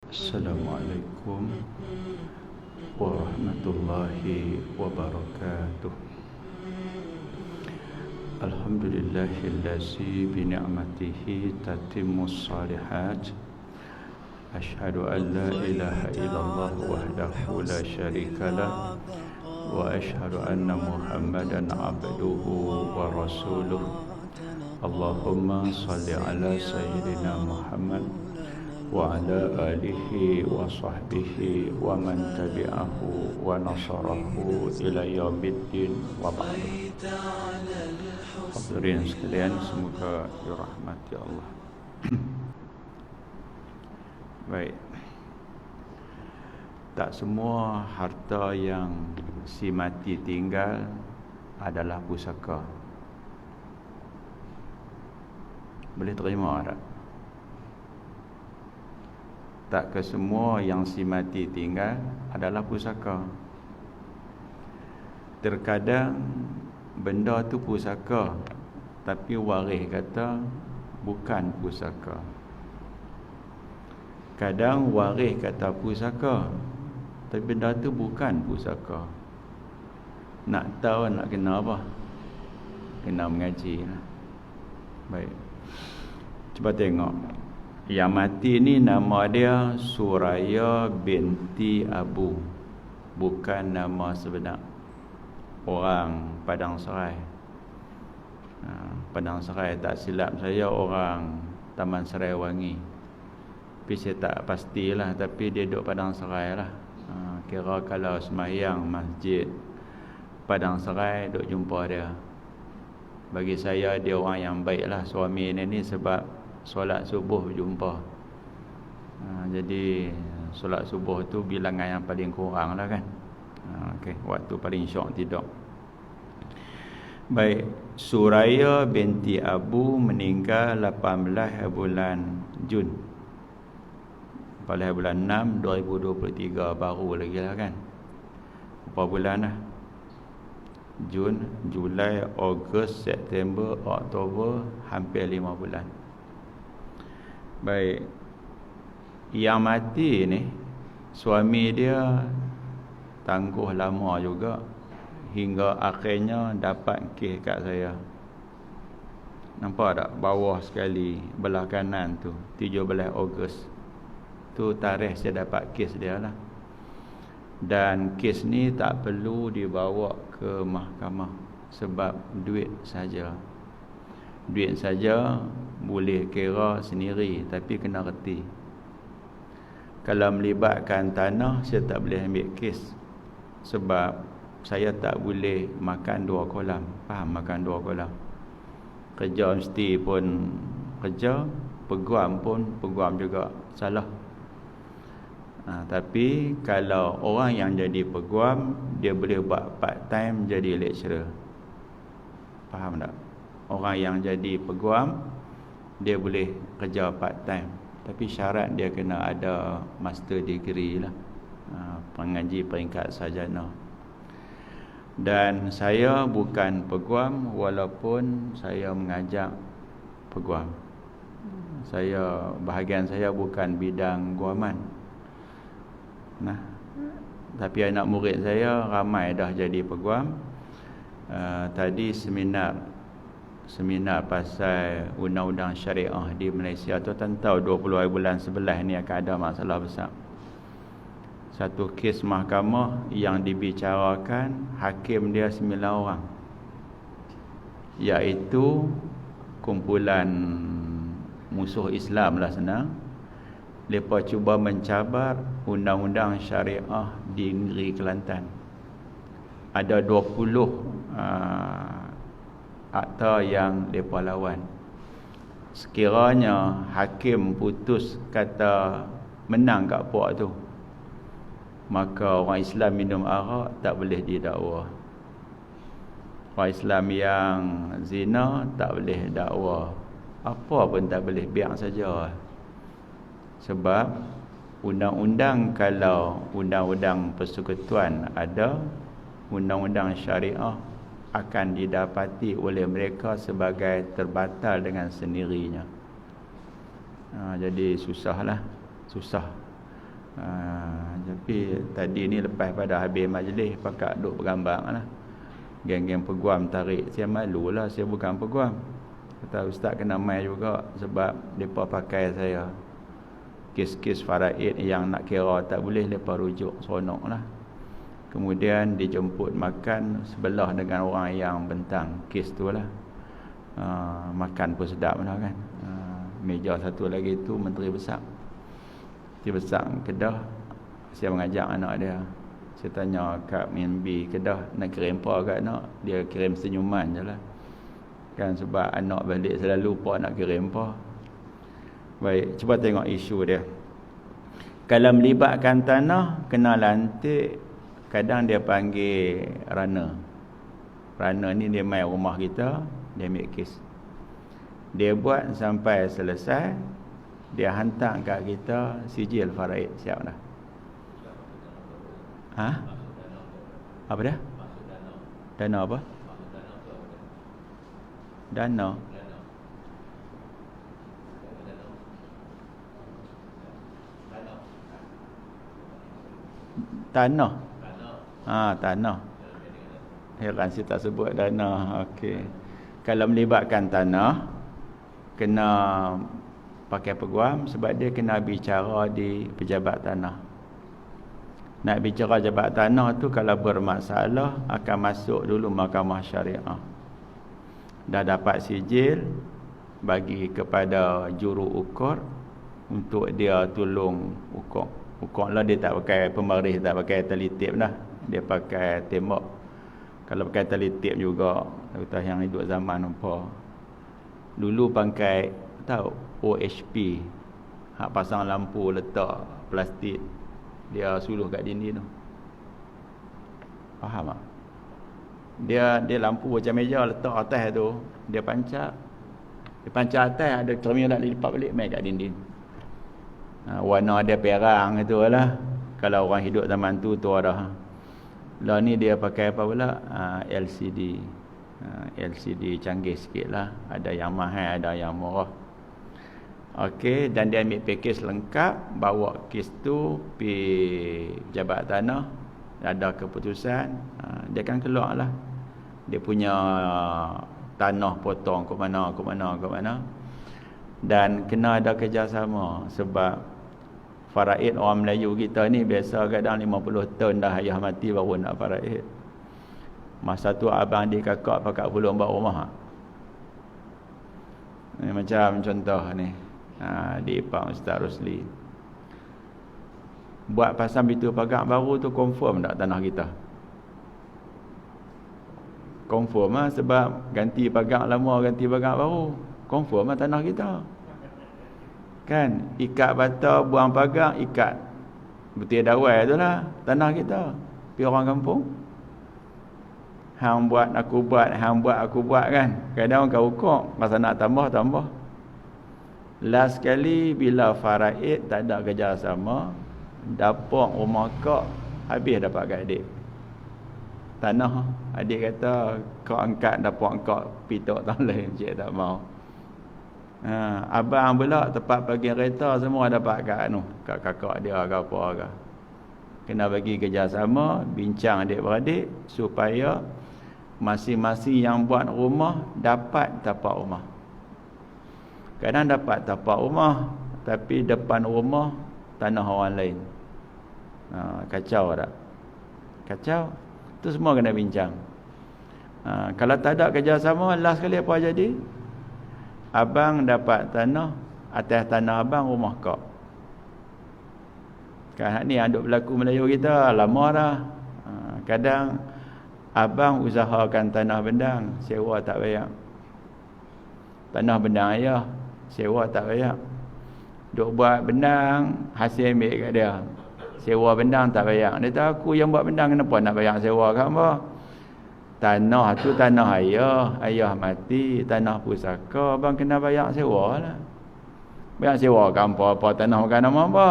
Assalamualaikum warahmatullahi wabarakatuh. Alhamdulillahillazi bini'matihi tatimmus salihat. Ashhadu an la ilaha illallah wahdahu la syarikalah wa ashhadu anna Muhammadan abduhu wa rasuluh. Allahumma salli ala sayyidina Muhammad wa ala alihi wa sahbihi wa man tabi'ahu wa nasarahu ila yaumiddin wa ba'du. Hadirin sekalian, semoga dirahmati Allah. Baik. Tak semua harta yang si mati tinggal adalah pusaka. Boleh terima tak? Tak ke semua yang si mati tinggal adalah pusaka. Terkadang benda tu pusaka, tapi waris kata bukan pusaka. Kadang waris kata pusaka, tapi benda tu bukan pusaka. Nak tahu nak kena apa? Kena mengaji lah. Baik. Cuba tengok. Yang mati ni nama dia Suraya binti Abu, bukan nama sebenar. Orang Padang Serai. Padang Serai, tak silap saya orang Taman Serai Wangi. Tapi saya tak pastilah, tapi dia duduk Padang Serai lah. Kira kalau sembahyang masjid Padang Serai duk jumpa dia. Bagi saya dia orang yang baik lah, suami ni sebab solat subuh jumpa. Jadi solat subuh tu bilangan yang paling kurang lah kan. Okey, waktu paling syok tidur. Baik, Suraya binti Abu meninggal 18 bulan Jun. 18 bulan 6 2023, baru lagi lah kan. Berapa bulan lah? Jun, Julai, Ogos, September, Oktober, hampir 5 bulan. Baik. Yang mati ni suami dia tangguh lama juga, hingga akhirnya dapat kes kat saya. Nampak tak bawah sekali belah kanan tu, 17 Ogos. Tu tarikh saya dapat kes dia lah. Dan kes ni tak perlu dibawa ke mahkamah, sebab duit saja. Duit saja boleh kira sendiri, tapi kena reti. Kalau melibatkan tanah, saya tak boleh ambil kes, sebab saya tak boleh makan 2 kolam. Faham makan 2 kolam? Kerja mesti pun kerja, peguam pun peguam juga. Salah. Tapi kalau orang yang jadi peguam, dia boleh buat part time jadi lecturer. Faham tak? Orang yang jadi peguam, dia boleh kerja part time, tapi syarat dia kena ada master degree lah, pengaji peringkat sarjana. Dan saya bukan peguam, walaupun saya mengajak peguam. Bahagian saya bukan bidang guaman. Tapi anak murid saya ramai dah jadi peguam. Tadi seminar pasal undang-undang syariah di Malaysia tu, tahu 20 hari bulan 11 ni akan ada masalah besar. Satu kes mahkamah yang dibicarakan, hakim dia 9 orang, iaitu kumpulan musuh Islam lah senang. Mereka cuba mencabar undang-undang syariah di negeri Kelantan. Ada 20 akta yang mereka lawan. Sekiranya hakim putus kata menang kat puak tu, maka orang Islam minum arak tak boleh didakwa. Orang Islam yang zina tak boleh dakwa. Apa pun tak boleh, biar saja. Sebab undang-undang, kalau undang-undang persekutuan ada, undang-undang syariah akan didapati oleh mereka sebagai terbatal dengan sendirinya. Jadi susah. Tapi tadi ni lepas pada habis majlis pakak duk bergambar lah. Geng-geng peguam tarik. Saya malu lah, saya bukan peguam. Kata ustaz kena mai juga sebab mereka pakai saya. Kes-kes faraid yang nak kira tak boleh, mereka rujuk seronok lah. Kemudian dijemput makan sebelah dengan orang yang bentang kes tu lah. Makan pun sedap lah kan. Meja satu lagi tu Menteri Besar. Menteri Besar Kedah. Saya mengajak anak dia. Saya tanya kat MNB Kedah nak kirim apa kat anak. Dia kirim senyuman je lah. Kan sebab anak balik selalu lupa nak kirim apa. Baik, cuba tengok isu dia. Kalau melibatkan tanah, kena lantik, kadang dia panggil runner. Runner ni dia main rumah kita, dia ambil kes. Dia buat sampai selesai, dia hantar kat kita sijil faraid, siap dah. Apa dia? Dana apa? Dana. Tanah. Tanah. Heran saya tak sebut dana. Okey. Kalau melibatkan tanah, kena pakai peguam sebab dia kena bicara di pejabat tanah. Nak bicara pejabat tanah tu kalau bermasalah akan masuk dulu mahkamah syariah. Dah dapat sijil, bagi kepada juru ukur untuk dia tolong ukur. Ukur lah dia tak pakai pemerih, tak pakai telitip dah. Dia pakai tembak. Kalau pakai telitip juga, tak yang hidup zaman apa. Dulu pakai tahu OHP. Hak pasang lampu letak plastik. Dia suluh kat dinding tu. Faham tak? Dia lampu macam meja letak atas tu, dia pancap. Dia pancap atas ada cermin nak lipat balik mai kat dinding. Warna dia perang itu lah. Kalau orang hidup zaman tu ada. Lah ni dia pakai apa pula? LCD. LCD canggih sikit lah. Ada yang mahal, ada yang murah. Okey, dan dia ambil pakej lengkap, bawa kes tu pergi pejabat tanah, ada keputusan, dia akan keluar lah. Dia punya tanah potong ke mana. Dan kena ada kerjasama sebab faraid orang Melayu kita ni biasa kadang 50 tahun dah ayah mati baru nak faraid. Masa tu abang dia kakak pakat belum buat rumah. Ni macam contoh ni. Di Ipang Ustaz Rusli. Buat pasang pintu pagar baru tu confirm tak tanah kita? Confirm lah sebab ganti pagar lama, ganti pagar baru. Confirm lah tanah kita. Kan? Ikat bata, buang pagar, ikat. Betul dawai tu lah. Tanah kita. Pergi orang kampung. Hang buat, aku buat. Hang buat, aku buat kan. Kadang kau ukur. Masa nak tambah. Last sekali bila faraid tak ada kerjasama, dapat rumah kak, habis dapat kat adik. Tanah, adik kata kau angkat dapat kak pitok tahun lain, cik tak mau. Abang pula tempat bagi kereta semua dapat kat kat kakak dia ke apa ke. Kena bagi kerjasama, bincang adik-beradik supaya masing-masing yang buat rumah dapat tapak rumah. Kadang dapat tapak rumah tapi depan rumah tanah orang lain. Kacau tak? Kacau. Itu semua kena bincang. Kalau tak ada kerjasama, last kali apa jadi? Abang dapat tanah, atas tanah abang rumah kak. Kan ni yang duk berlaku Melayu kita lama dah. Kadang abang usahakan tanah bendang, sewa tak bayar. Tanah bendang ayah, sewa tak bayar. Duk buat bendang, hasil ambil kat dia. Sewa bendang tak bayar. Dia tahu aku yang buat bendang, kenapa nak bayar sewa kat hamba? Tanah tu tanah ayah, ayah mati, tanah pusaka, abang kena bayar sewa lah. Bayar sewa kat apa tanah bukan nama apa?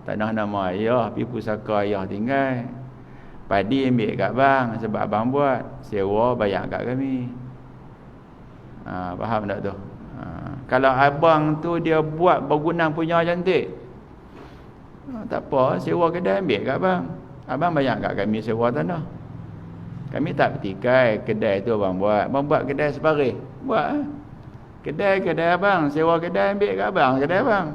Tanah nama ayah, tapi pusaka ayah tinggal. Padi ambil kat bang sebab abang buat, sewa bayar kat kami. Faham tak tu? Kalau abang tu dia buat bangunan punya cantik, Tak apa, sewa kedai ambil kat abang. Abang bayar kat kami sewa tanah. Kami tak petikai kedai tu abang buat. Abang buat kedai separuh. Buat. Kedai abang, sewa kedai ambil kat abang, kedai abang.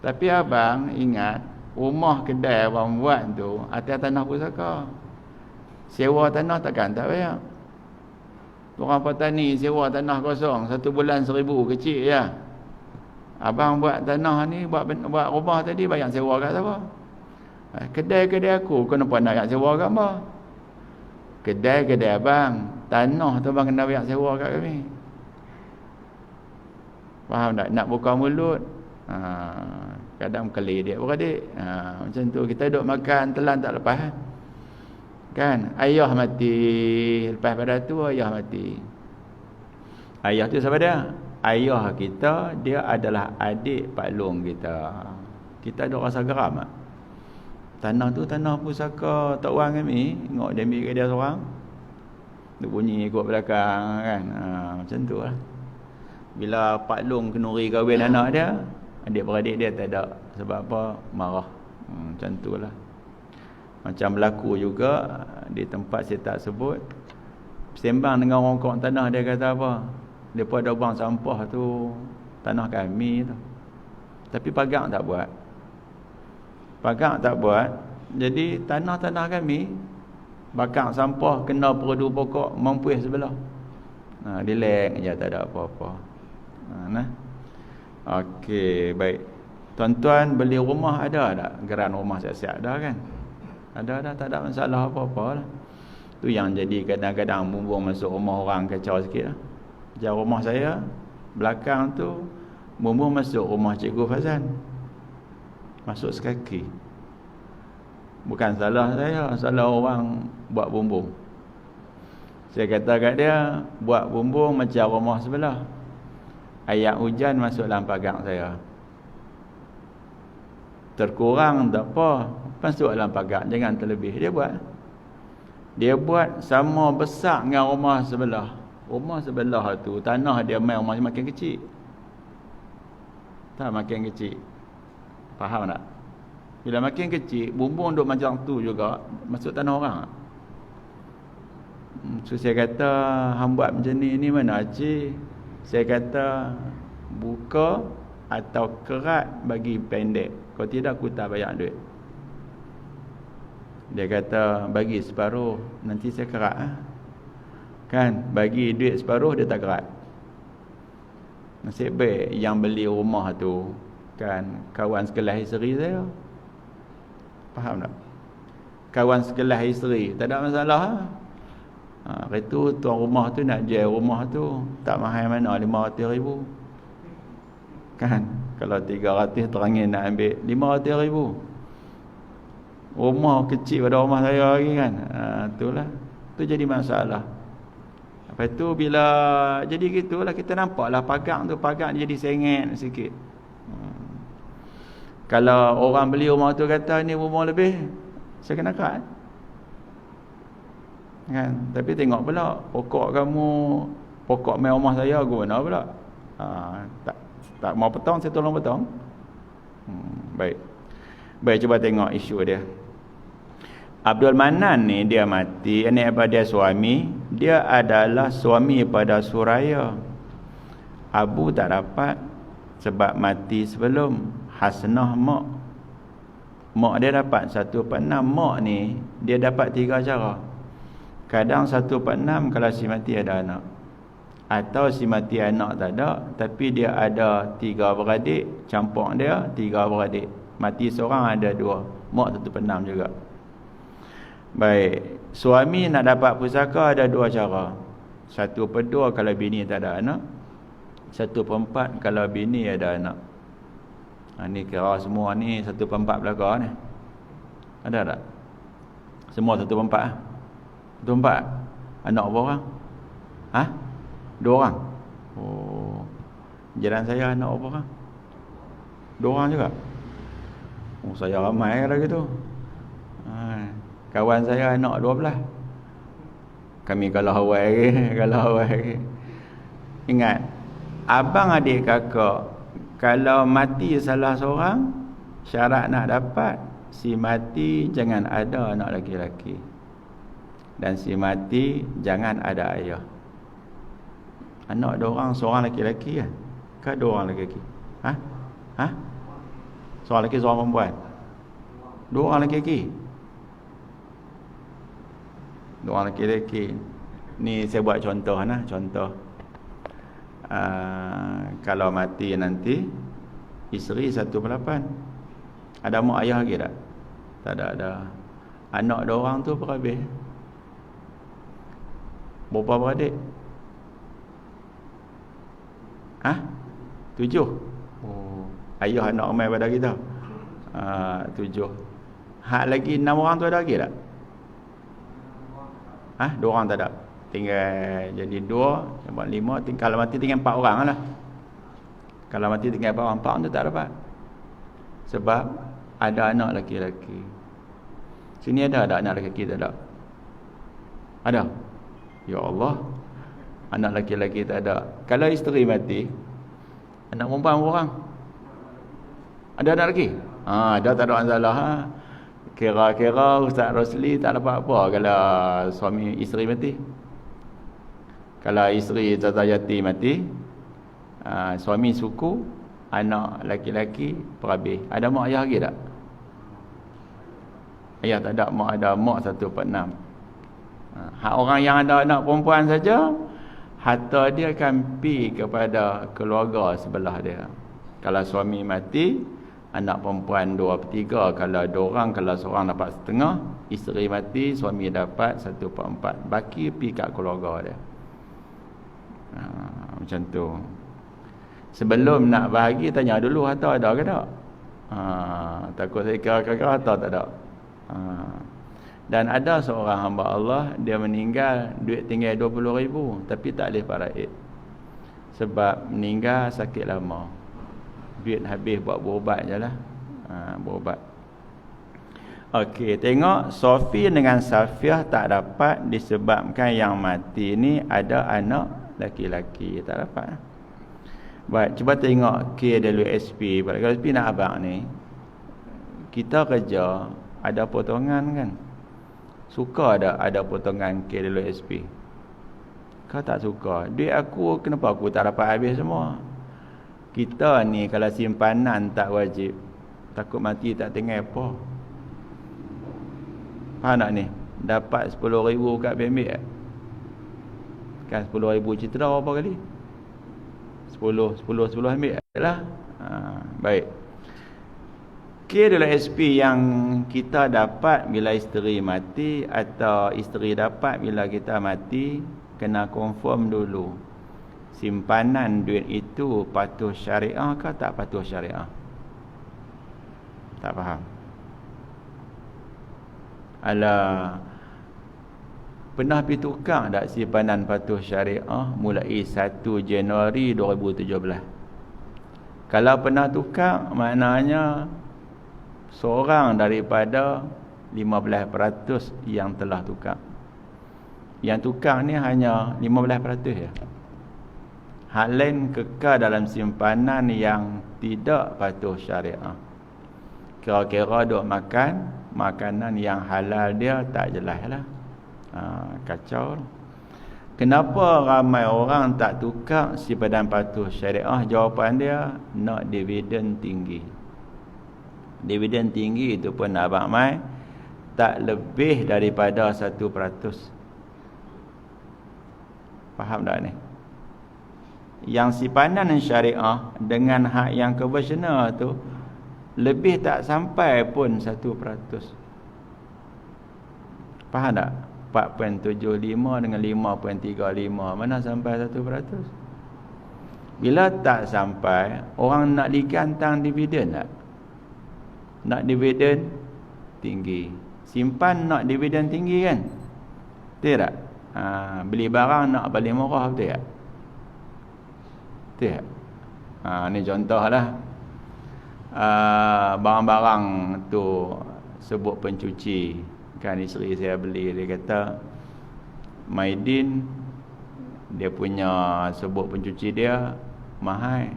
Tapi abang ingat, rumah kedai abang buat tu atas tanah pusaka. Sewa tanah takkan tak bayar. Orang petani sewa tanah kosong 1 bulan 1,000 kecil je. Abang buat tanah ni, buat rumah tadi bayar sewa kat siapa? Kedai-kedai aku kenapa nak bayar sewa kat apa? Kedai-kedai abang, tanah tu abang kena bayar sewa kat kami. Faham tak? Nak buka mulut, kadang keli dia beradik. Macam tu kita duduk makan telan tak lepas kan. Ayah mati, lepas pada tu ayah mati. Ayah tu siapa dia? Ayah kita, dia adalah adik Pak Long kita. Kita duk rasa geram tak? Tanah tu tanah pusaka tok orang kami. Tengok dia ambil kat dia seorang, dia bunyi ikut belakang kan. Macam tu lah. Bila Pak Long kenuri kahwin anak dia, adik-beradik dia tak ada. Sebab apa? Marah. Macam tu lah. Macam berlaku juga di tempat saya tak sebut, sembang dengan orang kong tanah, dia kata apa? Depa ada buang sampah tu tanah kami tu. Tapi pagang tak buat. Pagang tak buat. Jadi tanah-tanah kami bakang sampah kena perdu pokok mempuih sebelah. Dilek je, tak ada apa-apa. Nah. Okey, baik. Tuan-tuan beli rumah ada tak? Geran rumah siap-siap dah kan? Ada dah, tak ada masalah apa-apa lah. Tu yang jadi kadang-kadang bumbung masuk rumah orang kacau sikit lah. Macam rumah saya belakang tu, bumbung masuk rumah Cikgu Fazan, masuk sekaki. Bukan salah saya, salah orang buat bumbung. Saya kata kat dia, buat bumbung macam rumah sebelah, ayat hujan masuk dalam pagang saya. Terkurang tak apa, masuk dalam pagar, jangan terlebih. Dia buat sama besar dengan rumah sebelah. Rumah sebelah tu tanah dia makin kecil. Tak, makin kecil. Faham tak? Bila makin kecil, bumbung duk macam tu juga masuk tanah orang. So saya kata, hang buat macam ni mana cik? Saya kata, buka atau kerat bagi pendek. Kalau tidak, aku tak bayar duit. Dia kata, bagi separuh, nanti saya kerat. Kan, bagi duit separuh, dia tak kerat. Nasib baik yang beli rumah tu, kan, kawan sekelas isteri saya. Faham tak? Kawan sekelas isteri, tak ada masalah. Itu tuan rumah tu nak jual rumah tu, tak mahal mana, 500,000. Kan, kalau 300 terangin nak ambil 500,000. Rumah kecil pada rumah saya lagi kan. Itulah. Tu jadi masalah. Lepas tu bila jadi gitulah, kita nampaklah pagang tu, pagang dia jadi sengit sikit. Kalau orang beli rumah tu kata ni rumah lebih, saya kena kat. Kan? Tapi tengok pula pokok kamu, pokok main rumah saya guna pula. Tak mau potong, saya tolong potong. Baik. Baik, cuba tengok isu dia. Abdul Manan ni dia mati, anak pada suami, dia adalah suami pada Suraya. Abu tak dapat sebab mati sebelum. Hasnah mak. Mak dia dapat 1/6. Mak ni dia dapat 3 cara. Kadang 1/6 kalau si mati ada anak. Atau si mati anak tak ada, tapi dia ada 3 beradik, campur dia 3 beradik. Mati seorang ada 2. Mak 1/6 juga. Baik, suami nak dapat pusaka ada 2 cara. 1/2 kalau bini tak ada anak, 1/4 kalau bini ada anak. Ni kira semua ni 1/4 belakang ni. Ada tak? Semua 1/4 1/4. Anak berapa orang? 2 orang. Oh, jiran saya anak berapa orang? 2 orang juga. Oh, saya ramai kalau gitu. Kawan saya anak 12. Kami kalau awal lagi. Ingat, abang adik kakak, kalau mati salah seorang, Syarat nak dapat, si mati jangan ada anak lelaki-lelaki. Dan si mati jangan ada ayah. Anak dua orang, seorang lelaki-lelaki kan? Ke dua orang lelaki? Ha? Ha? Seorang lelaki, seorang perempuan? Dua orang lelaki. Dua orang lelaki-lelaki. Ni saya buat contoh nah, contoh. Kalau mati nanti, isteri 1/8. Ada mak ayah lagi tak? Tak ada. Anak dua orang tu berapa habis? Berapa beradik? 7. Oh, ayah anak ramai pada kita. 7. Hak lagi 6 orang tu ada lagi tak? 2 orang tak ada. Tinggal jadi 2, 5, kalau mati tinggal 4 orang lah. Kalau mati tinggal 4 orang, 4 orang tu tak dapat. Sebab ada anak lelaki-lelaki. Sini ada anak lelaki tak ada? Ada? Ya Allah. Anak lelaki-lelaki tak ada. Kalau isteri mati, anak perempuan orang. Ada anak lelaki? Ada, tak ada masalah. Kira-kira Ustaz Rosli tak dapat apa kalau suami isteri mati. Kalau isteri Zaza Yati mati, suami suku, anak laki-laki perhabis. Ada mak ayah lagi tak? Ayah tak ada, mak ada, mak 1/6. Hak orang yang ada anak perempuan saja, harta dia akan pi kepada keluarga sebelah dia. Kalau suami mati, anak perempuan 2/3. Kalau 2 orang, kalau seorang dapat setengah. Isteri mati, suami dapat 1/4. Baki pi kat keluarga dia. Macam tu. Sebelum nak bahagi, tanya dulu harta ada ke tak? Takut saya kira-kira harta tak ada. Dan ada seorang hamba Allah, dia meninggal, duit tinggal 20,000, tapi tak boleh faraid. Sebab meninggal sakit lama. Duit habis buat berubat je lah. Berubat. Okey, tengok Sofi dengan Safiah tak dapat disebabkan yang mati ni ada anak laki-laki. Tak dapat. Baik, cuba tengok KWSP. Pada KWSP nak abang ni, kita kerja ada potongan kan? Suka ada potongan KWSP. Kau tak suka? Duit aku, kenapa aku tak dapat habis semua? Kita ni kalau simpanan tak wajib, takut mati tak tinggal apa. Faham tak ni? Dapat 10,000 kat BMB kan 10,000 citra berapa kali? 10 ambil lah. Baik. KWSP yang kita dapat bila isteri mati atau isteri dapat bila kita mati, kena confirm dulu. Simpanan duit itu patuh syariah ke tak patuh syariah? Tak faham. Alah, pernah pergi tukar tak simpanan patuh syariah mulai 1 Januari 2017? Kalau pernah tukar, maknanya seorang daripada 15% yang telah tukar. Yang tukar ni hanya 15% je. Hal lain kekal dalam simpanan yang tidak patuh syariah. Kira-kira duk makan makanan yang halal dia tak jelas lah. Kacau. Kenapa ramai orang tak tukar simpanan patuh syariah? Jawapan dia, nak dividen tinggi. Dividen tinggi itu pun abang mai tak lebih daripada 1%. Faham tak ni? Yang simpanan syariah dengan hak yang konvensional tu lebih tak sampai pun 1%. Faham tak? 4.75 dengan 5.35, mana sampai 1%? Bila tak sampai, orang nak digantang dividen tak? Nak dividen tinggi. Simpan nak dividen tinggi kan? Betul tak? Beli barang nak balik murah, betul tak? Betul tak? Ni contoh lah. Barang-barang tu sebut pencuci. Kan isteri saya beli, dia kata Maidin, dia punya sebut pencuci dia mahal.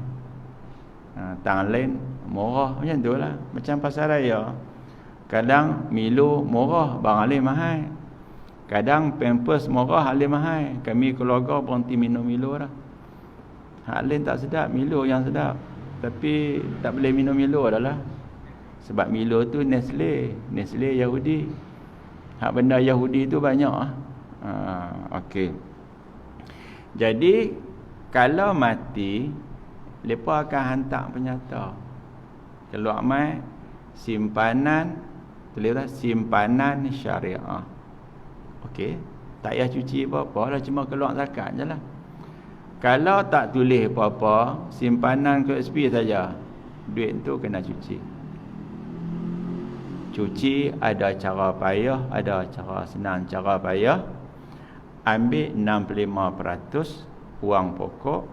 Tang lain murah macam tu lah. Macam pasar raya, kadang Milo murah, barang lain mahal. Kadang Pampers murah, hal lain mahal. Kami keluarga berhenti minum Milo dah. Hal lain tak sedap, Milo yang sedap. Tapi tak boleh minum Milo dah lah. Sebab Milo tu Nestle Yahudi. Hak benda Yahudi tu banyak ah. Okey. Jadi kalau mati, mereka akan hantar penyata. Keluar mai simpanan, tulis dah simpanan syariah. Okey. Tak payah cuci apa-apa lah, cuma keluar zakat je lah. Kalau tak tulis apa-apa, simpanan ke SP saja, duit tu kena cuci. Cuci ada cara payah, ada cara senang, cara payah. Ambil 65% wang pokok,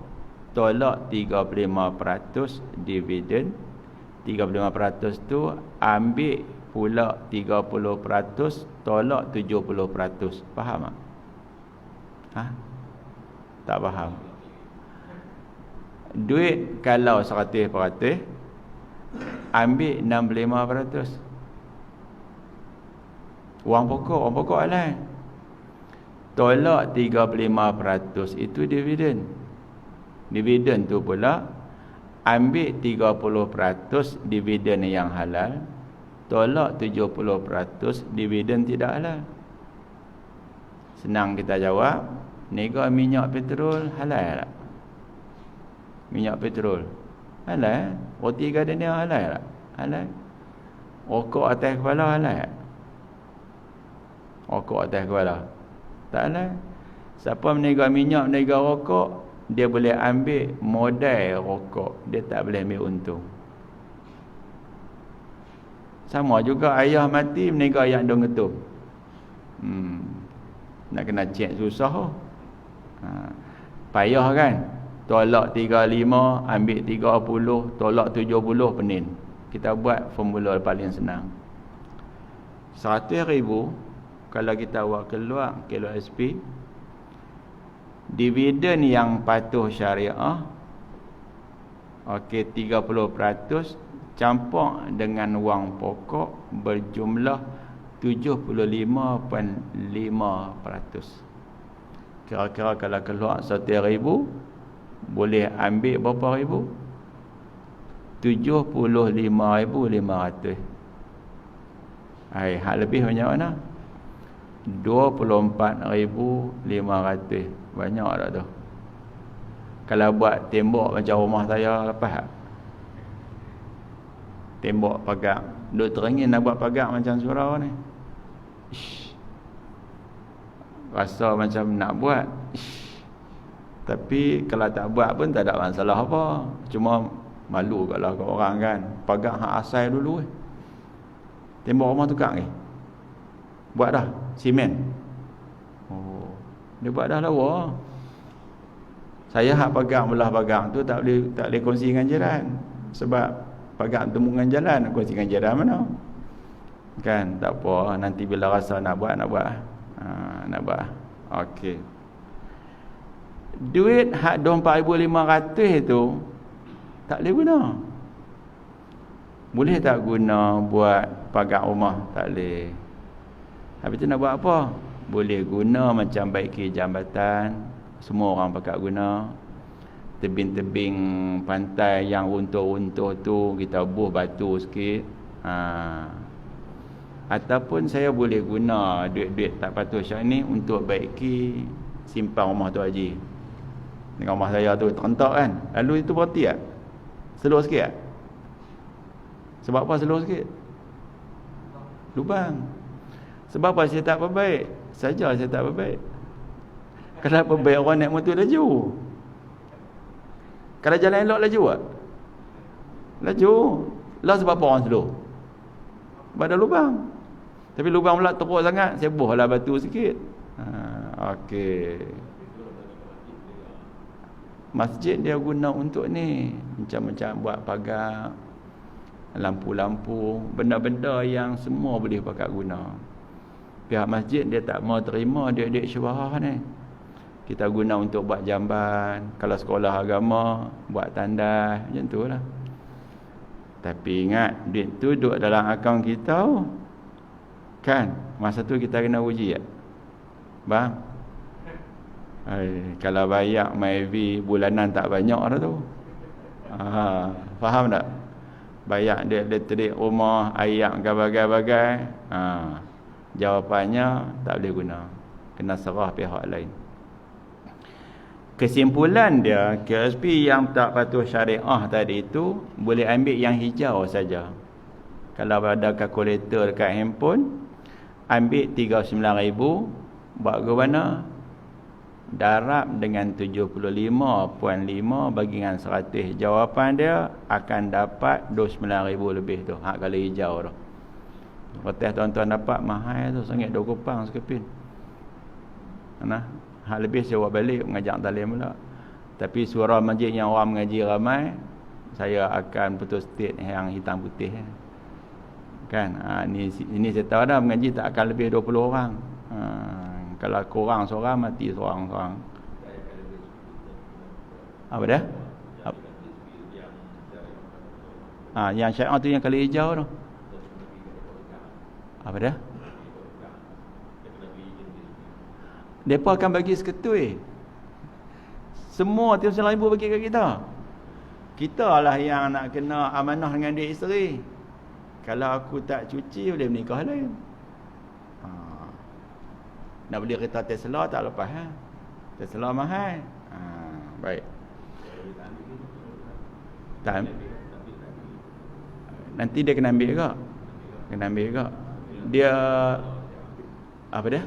tolak 35% dividen. 35% tu ambil pula 30%, tolak 70%. Faham tak? Tak faham. Duit kalau 100%, ambil 65%. Wang pokok lah. Tolak 35% itu dividen. Dividen tu pula ambil 30% dividen yang halal, tolak 70% dividen tidak halal. Senang kita jawab. Niaga minyak petrol halal tak? Minyak petrol halal? Roti gardenia halal tak? Halal. Rokok atas kepala halal tak? Rokok atas kepala tak halal. Siapa meniaga minyak, meniaga rokok, dia boleh ambil modal rokok, dia tak boleh ambil untung. Sama juga ayah mati meniaga yang dong getum. Nak kena cek susah. Payah kan. Tolak 35, ambil 30, tolak 70, penin. Kita buat formula paling senang. 100,000 kalau kita buat keluar kilo SP, dividen yang patuh syariah, okey, 30% campur dengan wang pokok berjumlah 75.5%. Kira-kira kalau keluar 100,000, boleh ambil berapa ribu? 75,500. Hak lebih banyak mana? 24,500. Banyak tak tu? Kalau buat tembok macam rumah saya lepas, tembok pagar, duk teringin nak buat pagar macam surau ni. Rasa macam nak buat. Tapi kalau tak buat pun tak ada masalah apa. Cuma malu kalau kat orang kan. Pagar hak asal dulu tembok rumah tukang buat dah simen. Oh, dia buat dah lawa. Saya hak pagar belah pagar tu tak boleh kongsi dengan jiran. Sebab pagar temungan jalan, nak kongsi dengan jiran mana? Kan tak apa, nanti bila rasa nak buat. Nak buat. Okey. Duit hak 24,500 tu tak boleh guna. Boleh tak guna buat pagar rumah? Tak boleh. Habis tu nak buat apa? Boleh guna macam baiki jambatan, semua orang pakai guna. Tebing-tebing pantai yang runtuh-runtuh tu kita buh batu sikit. Ataupun saya boleh guna duit-duit tak patuh syak ni untuk baiki simpan rumah tu haji. Dengan rumah saya tu terentak kan. Lalu itu berhenti tak? Slow sikit tak? Sebab apa slow sikit? Lubang. Sebab apa saya tak perbaik? Saja saya tak perbaik. Kalau perbaik orang naik motor laju. Kalau jalan elok laju tak? Laju. Lah sebab apa orang slow? Sebab ada lubang. Tapi lubang pula teruk sangat, saya buh lah batu sikit. Okey. Masjid dia guna untuk ni, macam-macam buat pagar, lampu-lampu, benda-benda yang semua boleh pakai guna. Pihak masjid dia tak mau terima duit-duit syubhah ni. Kita guna untuk buat jamban, kalau sekolah agama buat tandas, macam tu lah. Tapi ingat, duit tu duduk dalam akaun kita. Kan? Masa tu kita kena uji tak? Faham? Kalau bayar MyV bulanan tak banyak dah tu. Faham tak? Bayar dia elektrik rumah, air, bagai-bagai. Jawapannya tak boleh guna. Kena serah pihak lain. Kesimpulan dia, KSP yang tak patuh syariah tadi itu boleh ambil yang hijau saja. Kalau ada kalkulator dekat handphone, ambil 39,000, buat ke mana? Darab dengan 75.5 bagi dengan 100. Jawapan dia akan dapat 29,000 lebih tu. Hak kalau hijau tu. Kertas tuan-tuan dapat mahal tu, sangat 2 kupang sekepin. Hak lebih saya buat balik mengajak talim pula. Tapi surah masjid yang orang mengaji ramai, saya akan putus state yang hitam putih. Kan? Ini saya tahu dah mengaji tak akan lebih 20 orang. Kalau kurang seorang, mati seorang-seorang. Apa dah? Yang syai'ah tu yang kali hijau tu. Apa dah? Mereka akan bagi seketui. Semua 39,000 bagi kat kita. Kita lah yang nak kena amanah dengan duit isteri. Kalau aku tak cuci, boleh menikah lain. Nak beli kereta Tesla tak lepas. Tesla mahal. Baik. Nanti dia kena ambil juga. Kena ambil juga. Dia apa dia?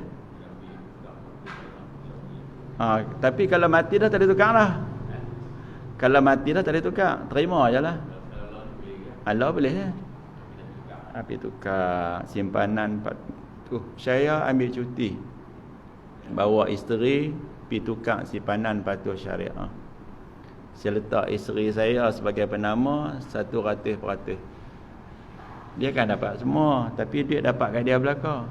Tapi kalau mati dah tak boleh tukar lah. Kalau mati dah tak boleh tukar. Terima je lah. Allah boleh ya. Tapi tukar simpanan saya ambil cuti. Bawa isteri pergi tukar simpanan patuh syariah. Saya letak isteri saya sebagai penama 100%. Dia kan dapat semua, tapi duit dapat kat dia belaka.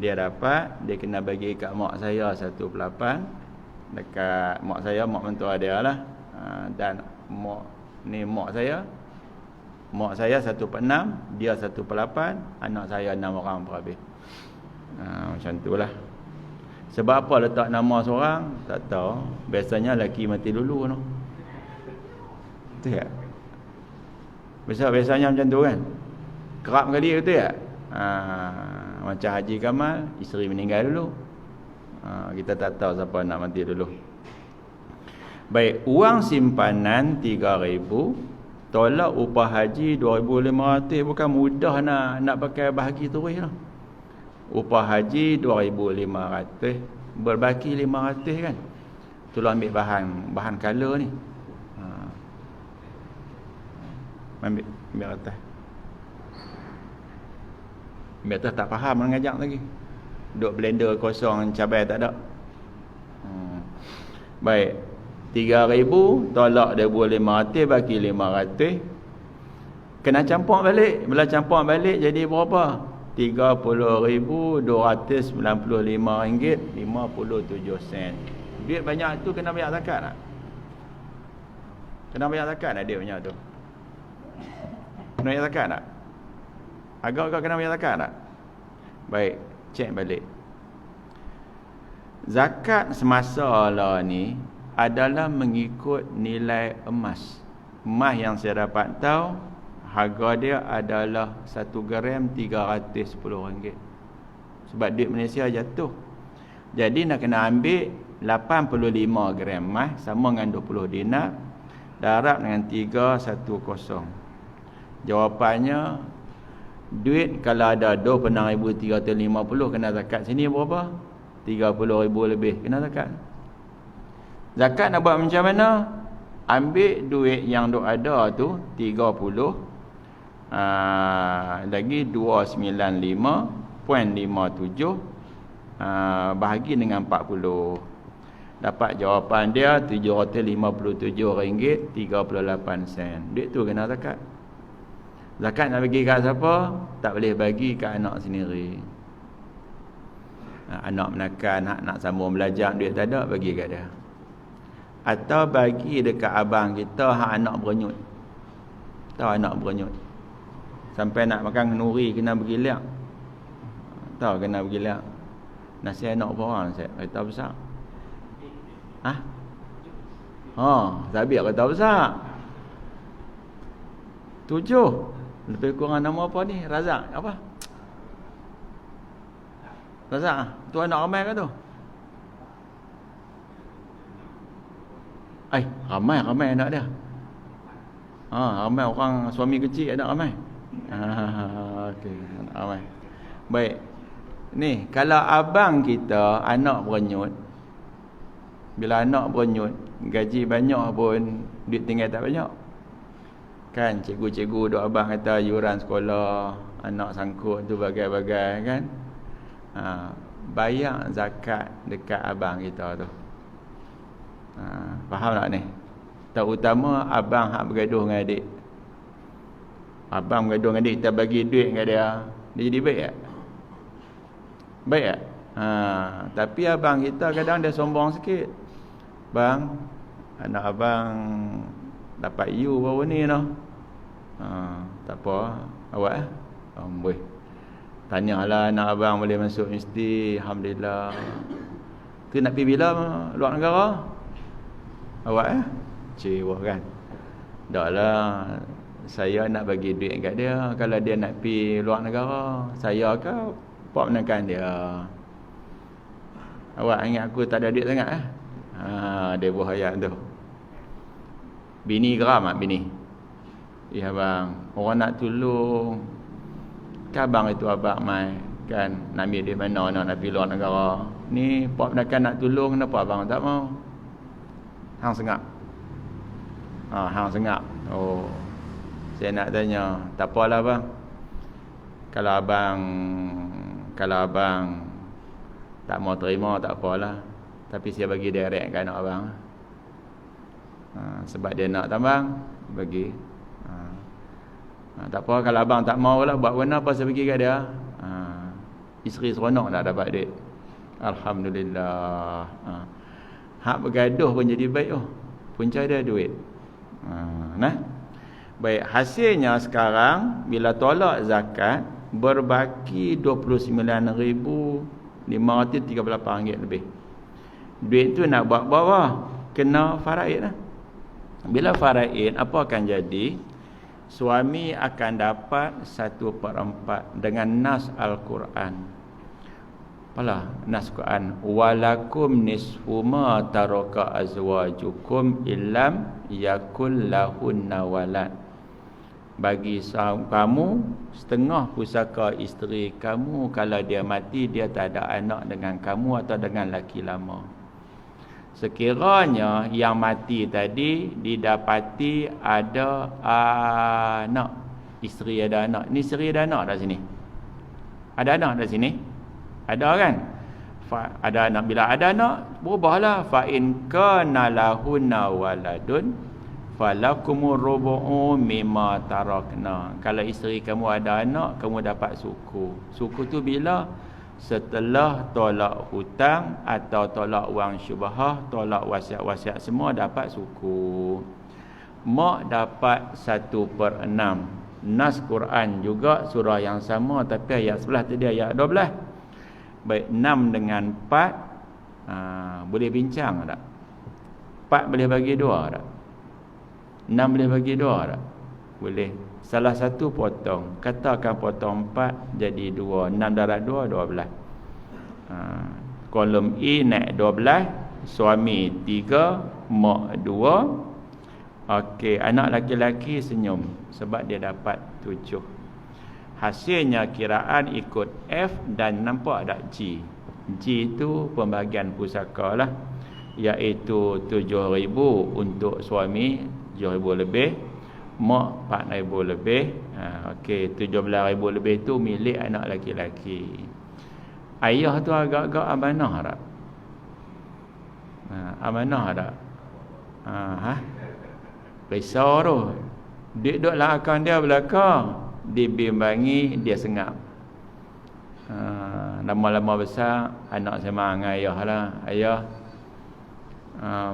Dia dapat, dia kena bagi kat mak saya 1/8. Dekat mak saya, mak mentua dia lah. Dan mak saya 1/6, dia 1/8, anak saya 6 orang per habis. Macam tu lah. Sebab apa letak nama seorang? Tak tahu. Biasanya lelaki mati dulu no. Betul tak? Biasanya macam tu kan. Kerap kali betul tak? Macam Haji Kamal, isteri meninggal dulu. Kita tak tahu siapa nak mati dulu. Baik, uang simpanan 3,000, tolak upah haji 2,500. Bukan mudah nak pakai bahagi terus lah. Upah haji 2,500, berbaki 500 kan. Tolong ambil bahan color ni. Ambil atas. Ambil atas tak faham nak ngajak lagi. Duk blender kosong, cabai tak ada. Baik. 3,000 tolak 2,500 bagi 500. Kena campur balik. Bila campur balik jadi berapa? RM30,295.57. Duit banyak tu kena bayar zakat tak? Kena bayar zakat tak dia banyak tu? Kena bayar zakat tak? Agak-agak kena bayar zakat tak? Baik, cek balik. Zakat semasa lah ni adalah mengikut nilai emas. Emas yang saya dapat tahu, harga dia adalah 1 gram RM310. Sebab duit Malaysia jatuh. Jadi nak kena ambil 85 gram emas sama dengan 20 dinar, darab dengan 310. Jawapannya, duit kalau ada 26,350 kena zakat. Sini berapa? 30,000 lebih kena zakat. Zakat nak buat macam mana? Ambil duit yang duk ada tu 30, lagi 295.57, bahagi dengan 40. Dapat jawapan dia RM757.38. Duit tu kena zakat. Zakat nak bagi kat siapa? Tak boleh bagi kat anak sendiri. Anak menakan, nak sambung belajar, duit tak ada, bagi kat dia. Atau bagi dekat abang kita, hak anak berenyut. Tahu anak berenyut. Sampai nak makan nuri kena bergiliak. Tahu kena bergiliak. Nasi anak berapa nasi? Kereta besar. Ha? Sabit kereta besar. 7. Lebih kurang nama apa ni? Razak. Apa? Razak. Tu anak ramai ke tu? Ramai anak dia. Ramai orang suami kecil anak ramai. Okey, anak ramai. Baik. Ni, kalau abang kita anak berenyut, bila anak berenyut, gaji banyak pun duit tinggal tak banyak. Kan cikgu-cikgu duk abang kata yuran sekolah, anak sangkut tu bagai-bagai kan. Bayar zakat dekat abang kita tu. Faham tak ni? Terutama abang hak bergaduh dengan adik. Abang bergaduh dengan adik, kita bagi duit kat dia, dia jadi baik tak? Baik tak? Tapi abang kita kadang dia sombong sikit. Bang, anak abang dapat U baru ni noh. Tak apa, awak boleh. Tanyalah anak abang boleh masuk universiti, alhamdulillah. Tu nak pergi bila luar negara? Awak cewa kan? Taklah, saya nak bagi duit kat dia. Kalau dia nak pergi luar negara, saya ke pak menekan dia. Awak ingat aku tak ada duit sangat dia buah ayat tu. Bini geram tak bini? Ya bang, orang nak tolong. Kan abang itu abang mai kan nak ambil duit mana nak pergi luar negara. Ni pak menekan nak tolong, kenapa abang tak mau? Hang sengak. Hang sengak. Saya nak tanya, tak apalah bang. Kalau abang tak mau terima, tak apalah. Tapi saya bagi direct kat anak abang. Sebab dia nak tambang, bagi. Tak apa, kalau abang tak mau lah, buat mana apa saya bagi kat dia. Isteri seronok dah dapat duit. Alhamdulillah. Hak bergaduh pun jadi baik punca dia duit. Baik, hasilnya sekarang bila tolak zakat berbaki RM29,538 lebih. Duit tu nak buat berapa? Kena faraid lah. Bila faraid, apa akan jadi? Suami akan dapat 1/4 dengan nas Al-Quran. Apalah nas Quran? Walakum nisfu ma taraka azwajukum illam yakul lahunna walad. Bagi kamu setengah pusaka isteri kamu, kalau dia mati dia tak ada anak dengan kamu atau dengan laki lama. Sekiranya yang mati tadi didapati ada anak, isteri ada anak. Ni isteri ada anak kat sini. Ada anak kat sini? Ada kan? Ada anak. Bila ada anak, berubahlah. Fa in kana lahunna waladun falakumur rubu'u mimma tarakna. Kalau isteri kamu ada anak, kamu dapat suku. Suku tu bila? Setelah tolak hutang atau tolak wang syubhah, tolak wasiat-wasiat, semua dapat suku. Mak dapat 1/6. Nas Quran juga surah yang sama, tapi ayat sebelah tadi ayat 12. Baik, 6 dengan 4 boleh bincang tak? 4 boleh bagi 2 tak? 6 boleh bagi 2 tak? Boleh. Salah satu potong. Katakan potong 4 jadi 2. 6 darab 2, 12. Kolom E naik 12. Suami 3, mak 2. Okey, anak laki-laki senyum sebab dia dapat 7. Hasilnya kiraan ikut F dan nampak tak G. G itu pembagian pusaka lah, iaitu 7,000 untuk suami, 7,000 lebih, mak 4,000 lebih. Okey, 17,000 lebih tu milik anak laki-laki. Ayah tu agak-agak amanah tak? Amanah tak? Risau tu. Dia duduk dalam akaun dia belakang, dibimbangi, dia sengap. Lama-lama besar anak sama dengan ayah lah. Ayah,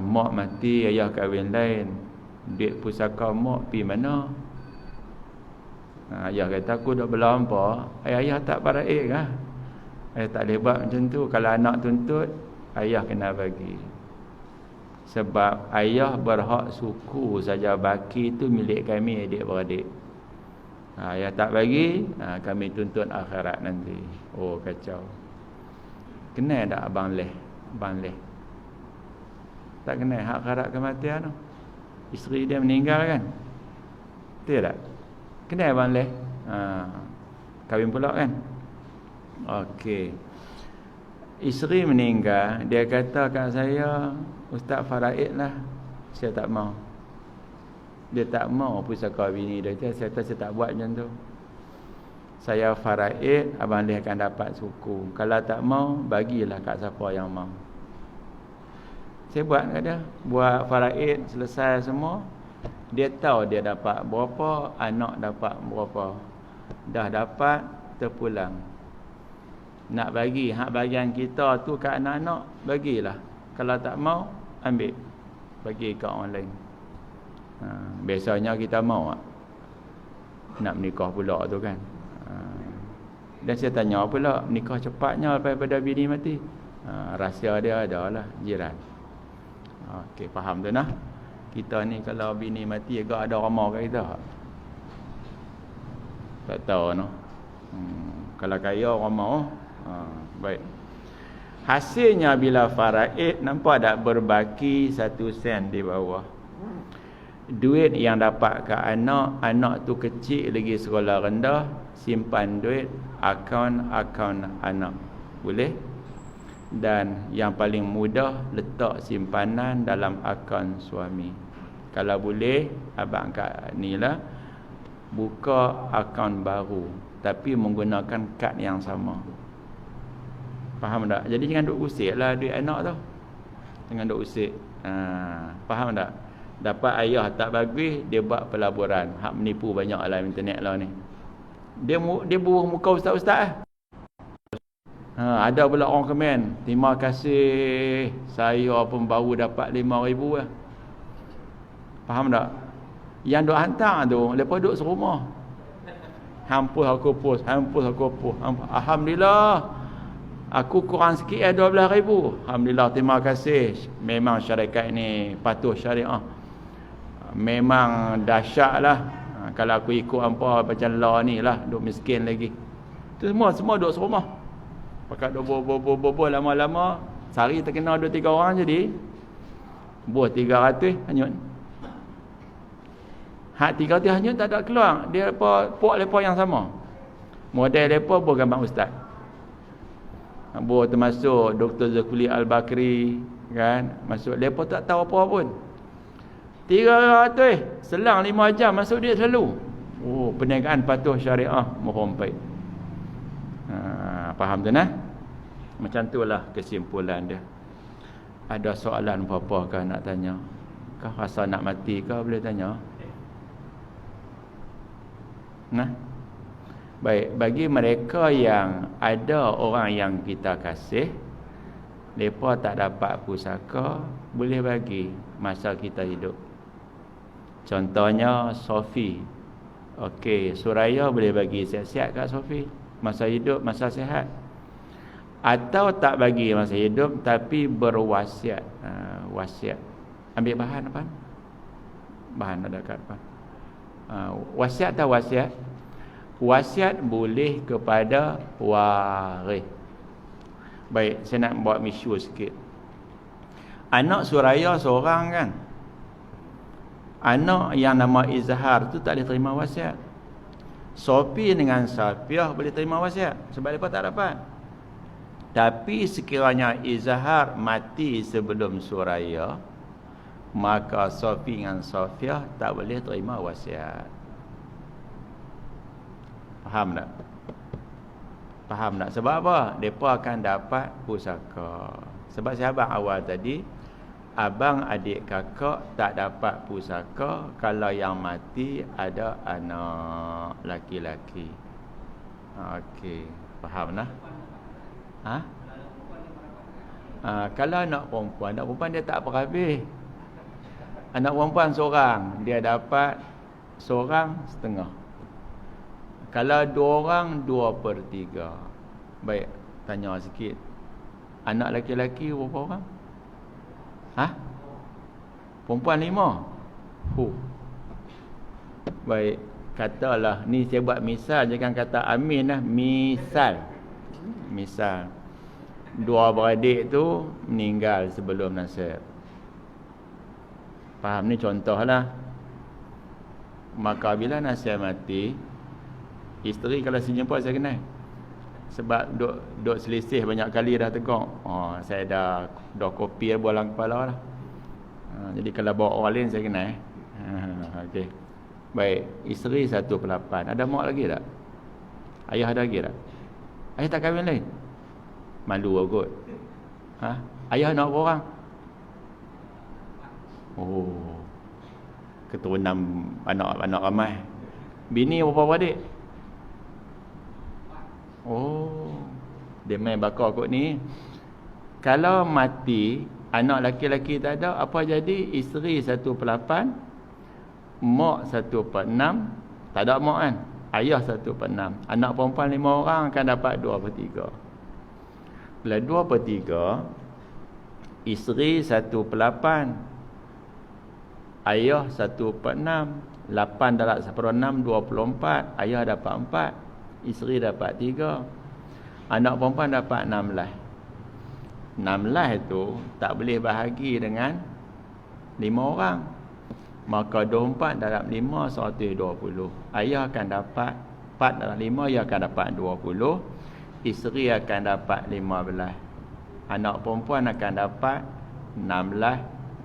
mak mati, ayah kahwin lain. Duit pusaka mak pergi mana? Ayah kata aku dah berlampau, ayah tak faraid kah? Ayah tak boleh buat macam tu. Kalau anak tuntut, ayah kena bagi. Sebab ayah berhak suku saja, baki tu milik kami adik-beradik. Ayah tak bagi, kami tuntut akhirat nanti. Oh kacau. Kenal tak abang leh? Abang leh tak kenal hak akhirat kematian tu. Isteri dia meninggal kan, betul tak? Kenal abang leh? Kahwin pula kan. Okey, isteri meninggal, dia kata kat saya, Ustaz faraid lah. Saya tak mau. Dia tak mau pusaka bini dia. Saya kata saya tak buat macam tu. Saya faraid, abang dia akan dapat suku. Kalau tak mau, bagilah kat siapa yang mau. Saya buat kat dia. Buat faraid, selesai semua. Dia tahu dia dapat berapa, anak dapat berapa. Dah dapat, terpulang. Nak bagi hak bagian kita tu kat anak-anak, bagilah. Kalau tak mau, ambil. Bagi kat orang lain. Biasanya kita mau nak menikah pula tu kan. Dan saya tanya pula, nikah cepatnya daripada bini mati? Rahsia dia adalah jiran. Okey, faham tu nah. Kita ni kalau bini mati agak ada ramah kat kita. Tak tahu no. Kalau kaya ramah. Baik. Hasilnya bila faraid, nampak tak berbaki 1 sen di bawah. Duit yang dapat ke anak, anak tu kecil lagi sekolah rendah, simpan duit akaun anak. Boleh? Dan yang paling mudah, letak simpanan dalam akaun suami. Kalau boleh, abang kat ni lah, buka akaun baru tapi menggunakan kad yang sama. Faham tak? Jadi jangan duk usik lah duit anak tu. Jangan duk usik. Faham tak? Dapat ayah tak bagus, dia buat pelaburan. Hak menipu banyak dalam internet lah ni. Dia buruh muka ustaz-ustaz. Ada pula orang komen, terima kasih, saya pun baru dapat 5,000 lah. Faham tak? Yang duk hantar tu, lepas duk serumah. Hampus aku post. Alhamdulillah, aku kurang sikit 12,000. Alhamdulillah, terima kasih. Memang syarikat ni patuh syariah. Memang dahsyat lah. Kalau aku ikut apa macam law ni lah, duk miskin lagi. Tu semua duk serumah. Pakat duk bobo lama-lama, sehari terkena 2-3 orang jadi buah 300 hanyut. Hak 300 hanyut tak ada keluar. Dia puak lepa yang sama. Model lepa buah gambar ustaz. Buah termasuk Dr. Zakuli Al-Bakri kan, masuk lepa tak tahu apa pun. 300 selang 5 jam masuk dia selalu. Oh, perniagaan patuh syariah merompai. Faham tu nah? Macam itulah kesimpulan dia. Ada soalan apa-apa kah nak tanya? Kah rasa nak mati kah boleh tanya? Nah. Baik, bagi mereka yang ada orang yang kita kasih, mereka tak dapat pusaka, boleh bagi masa kita hidup. Contohnya Sofi. Okey, Suraya boleh bagi siap-siap kat Sofi masa hidup, masa sihat. Atau tak bagi masa hidup tapi berwasiat. Wasiat. Ambil bahan apa? Bahan ada kat apa? Wasiat atau wasiat? Wasiat boleh kepada waris. Baik, saya nak buat misyur sikit. Anak Suraya seorang kan. Anak yang nama Izhar tu tak boleh terima wasiat. Sofi dengan Safiah boleh terima wasiat sebab mereka tak dapat. Tapi sekiranya Izhar mati sebelum Suraya, maka Sofi dengan Safiah tak boleh terima wasiat. Faham tak? Faham tak? Sebab apa? Mereka akan dapat pusaka. Sebab sahabat awal tadi, abang adik kakak tak dapat pusaka kalau yang mati ada anak laki-laki. Okey, faham lah? Kalau anak perempuan dia tak berhabis. Anak perempuan seorang, dia dapat 1,5. Kalau 2 orang 2/3. Baik, tanya sikit. Anak laki-laki berapa orang? Perempuan 5. Baik, katalah ni saya buat misal, jangan kata amin lah. Misal 2 beradik tu meninggal sebelum nasib. Faham ni contohlah. Maka bila nasib mati, isteri kalau sejumpa saya kenal. Sebab duk selisih banyak kali dah tegak. Saya dah kopi bolang kepala lah. Jadi kalau bawa orang lain saya kenal. Okey. Baik, isteri 1/8. Ada mak lagi tak? Ayah ada lagi tak? Ayah tak kahwin lagi? Malu kot. Ayah nak berapa orang? Keturunan anak ramai. Bini berapa adik? Dia main bakar kot ni. Kalau mati, anak laki-laki tak ada, apa jadi? Isteri 1/8, mak 1/6. Tak ada mak kan? Ayah 1/6. Anak perempuan 5 orang akan dapat 2/3. Bila 2/3, isteri 1/8, ayah 1/6. 8 darab 1/6, 24. Ayah dapat 4, isteri dapat 3. Anak perempuan dapat 16. 16 itu tak boleh bahagi dengan 5 orang. Maka 24 darab 5 120. Ayah akan dapat 4 darab 5, ia akan dapat 20. Isteri akan dapat 15. Anak perempuan akan dapat 16,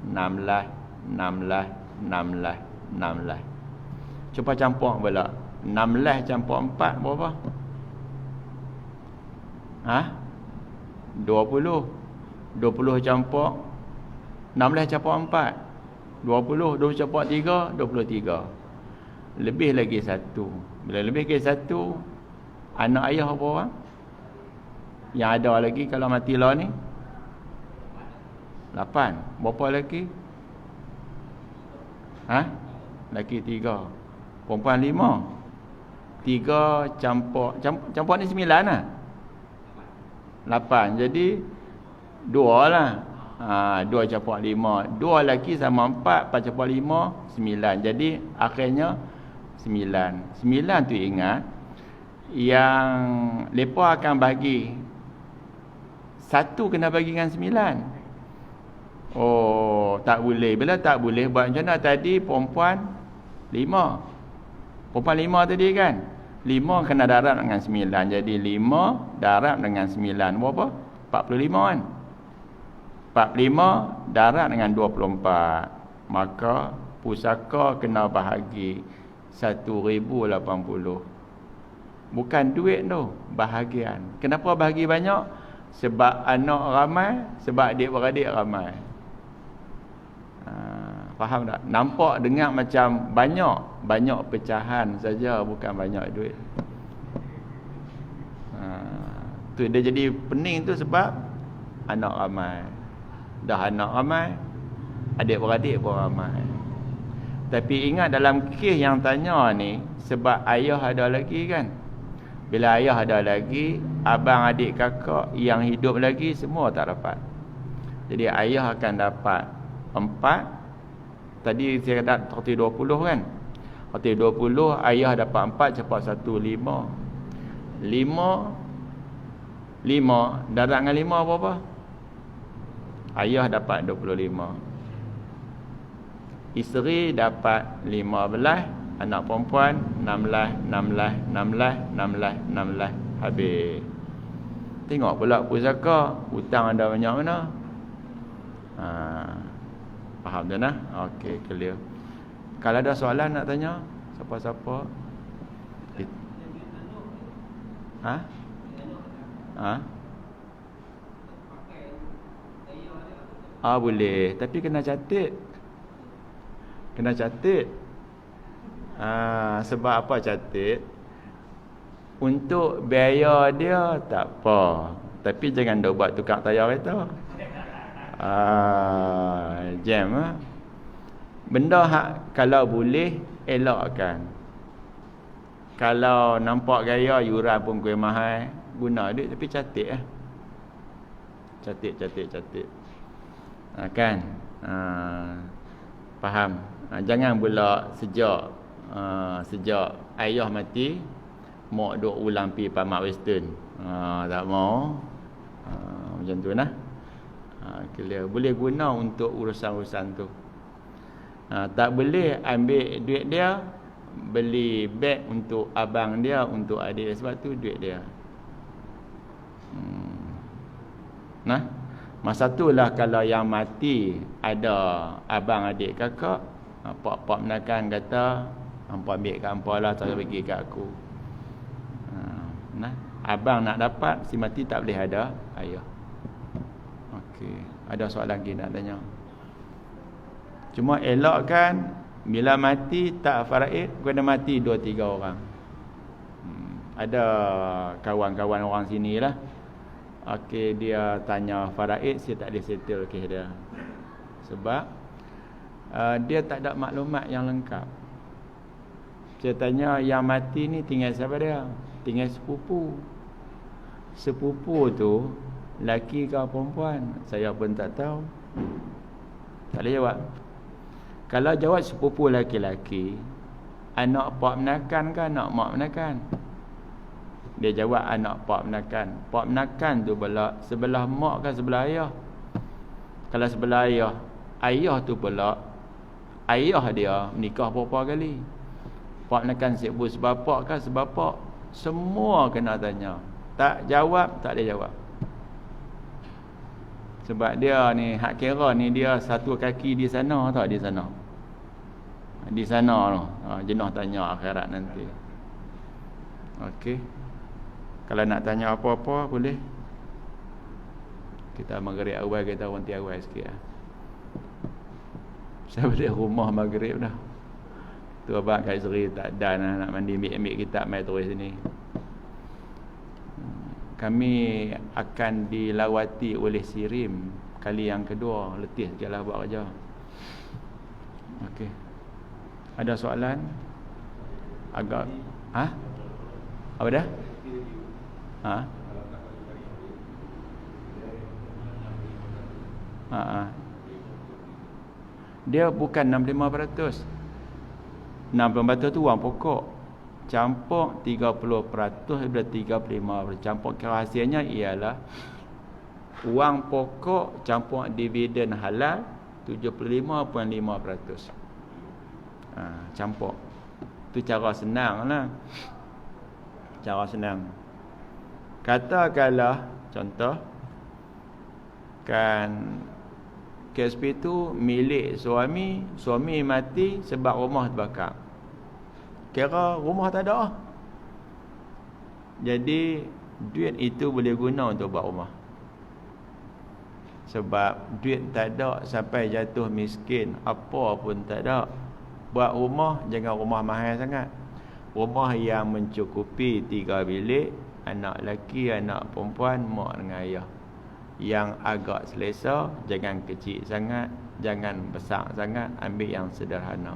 16, 16, 16, 16. Cuba campur pula. 16 campur 4 berapa? 20. 20 campur 16 campur 4 20. 20 campur 3 23. Lebih lagi 1. Bila lebih lagi 1, anak ayah berapa orang? Yang ada lagi kalau mati lah ni 8. Berapa lagi? Laki 3, perempuan 5. 3 campur ni 9 lah. 8. Jadi 2 lah. 2 campur 5. 2 laki sama 4. 4 campur 5 9. Jadi akhirnya 9. 9 tu ingat, yang mereka akan bagi 1 kena bagi dengan 9. Tak boleh. Bila tak boleh, buat macam mana? Tadi perempuan 5. Perempuan 5 tadi kan? 5 kena darab dengan 9. Jadi 5 darab dengan 9 berapa? 45 kan? 45 darab dengan 24. Maka pusaka kena bahagi 1080. Bukan duit tu, bahagian. Kenapa bahagi banyak? Sebab anak ramai, sebab adik-beradik ramai. Faham tak? Nampak dengar macam banyak pecahan saja, bukan banyak duit. Tu dia jadi pening tu sebab anak ramai. Dah anak ramai, adik-beradik pun ramai. Tapi ingat dalam kes yang tanya ni, sebab ayah ada lagi kan. Bila ayah ada lagi, abang, adik, kakak yang hidup lagi semua tak dapat. Jadi ayah akan dapat 4. Tadi saya kata roti 20 kan. Roti 20, ayah dapat 4 campur 1 5. 5 darab dengan 5 berapa? Ayah dapat 25. Isteri dapat 15. Anak perempuan 16, 16, 16, 16, 16. Habis. Tengok pula pusaka, hutang ada banyak mana. Faham dah nah? Okey, clear. Kalau ada soalan nak tanya, siapa-siapa? Boleh, tapi kena catat. Sebab apa catat? Untuk biaya dia tak apa, tapi jangan dah buat tukar tayar kereta. Jam benda hak kalau boleh elakkan. Kalau nampak gaya yuran pun kuih mahal, guna duit tapi cantik Cantik. Kan? Faham? Jangan pula sejak ayah mati mak duk ulang pi pamak western. Tak mau. Macam tu nah. Clear. Boleh guna untuk urusan-urusan tu. Tak boleh ambil duit dia beli beg untuk abang dia, untuk adik dia, sebab tu duit dia. Nah, masa itulah kalau yang mati ada abang, adik, kakak, pak menakan kata hampa ambil kat hampa lah, tak bagi kat aku. Nah, abang nak dapat, si mati tak boleh ada ayah. Okey, ada soalan lagi nak tanya? Cuma elakkan bila mati tak faraid, kena mati 2-3 orang. Ada kawan-kawan orang sini lah. Okey, dia tanya faraid, saya tak boleh settle kes dia. Sebab dia tak ada maklumat yang lengkap. Saya tanya, yang mati ni tinggal siapa dia? Tinggal sepupu. Sepupu tu laki ke perempuan? Saya pun tak tahu. Tak boleh jawab. Kalau jawab sepupu laki-laki, anak pak menakan ke anak mak menakan? Dia jawab anak pak menakan. Pak menakan tu pula sebelah mak ke sebelah ayah? Kalau sebelah ayah, ayah tu pula ayah dia menikah berapa kali? Pak menakan sebu sebapak ke sebapak? Semua kena tanya. Tak jawab, tak boleh jawab. Sebab dia ni hak kira ni, dia satu kaki di sana tak, di sana. Di sana tu. Jenah tanya akhirat nanti. Okey. Kalau nak tanya apa-apa boleh. Kita maghrib awal, kita berhenti awal sikit lah. Saya balik rumah maghrib dah. Tu abang kat Seri tak ada nak mandi, ambil kitab mai terus sini. Kami akan dilawati oleh Sirim kali yang kedua. Letih sikitlah buat kerja. Okey. Ada soalan? Agak apa dah? Dia bukan 65%. 65% tu wang pokok. Campur 30% daripada 35%. Campur rahsianya ialah wang pokok campur dividen halal 75.5%. Campur. Tu cara senang lah. Cara senang. Katakanlah contoh kan KSP tu milik suami mati sebab rumah terbakar. Kira rumah tak ada. Jadi duit itu boleh guna untuk buat rumah. Sebab duit tak ada sampai jatuh miskin, apa pun tak ada. Buat rumah, jangan rumah mahal sangat. Rumah yang mencukupi 3 bilik, anak lelaki, anak perempuan, mak dengan ayah. Yang agak selesa, jangan kecil sangat, jangan besar sangat, ambil yang sederhana.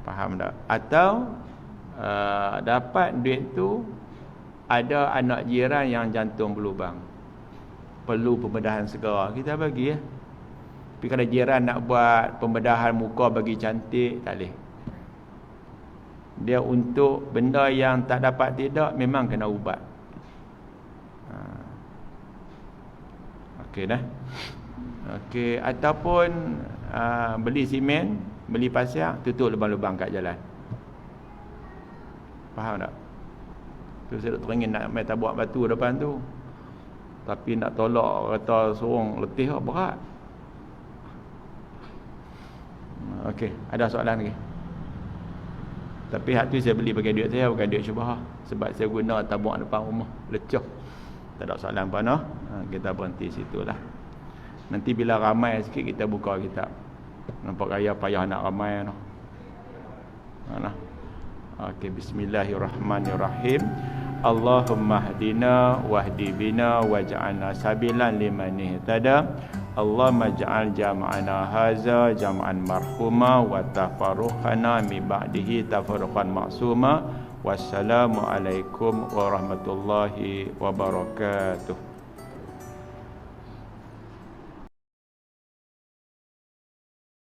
Faham tak? Atau dapat duit tu, ada anak jiran yang jantung berlubang, perlu pembedahan segera, kita bagi ya. Tapi kalau jiran nak buat pembedahan muka bagi cantik, tak boleh. Dia untuk benda yang tak dapat tidak, memang kena ubat. Okey dah. Okey, ataupun beli simen, beli pasir, tutup lubang-lubang kat jalan. Faham tak? Tu saya teringin nak main tabak batu depan tu. Tapi nak tolak kata sorong letih berat. Okey, ada soalan lagi? Tapi hak tu saya beli pakai duit saya, bukan duit syubhah. Sebab saya guna tabak depan rumah, lecah. Tak ada soalan apa noh. Kita berhenti situlah. Nanti bila ramai sikit kita buka kitab. Nampak gaya payah nak ramai noh. Nah. Okey, bismillahirrahmanirrahim. Allahumma hdina wahdi bina waj'alna sabilan liman ihtada Allahumma ja'al jam'ana haza jam'an marhuma wa tafarruqana min ba'dihi tafarruqan ma'suma. Wassalamu alaikum warahmatullahi wabarakatuh.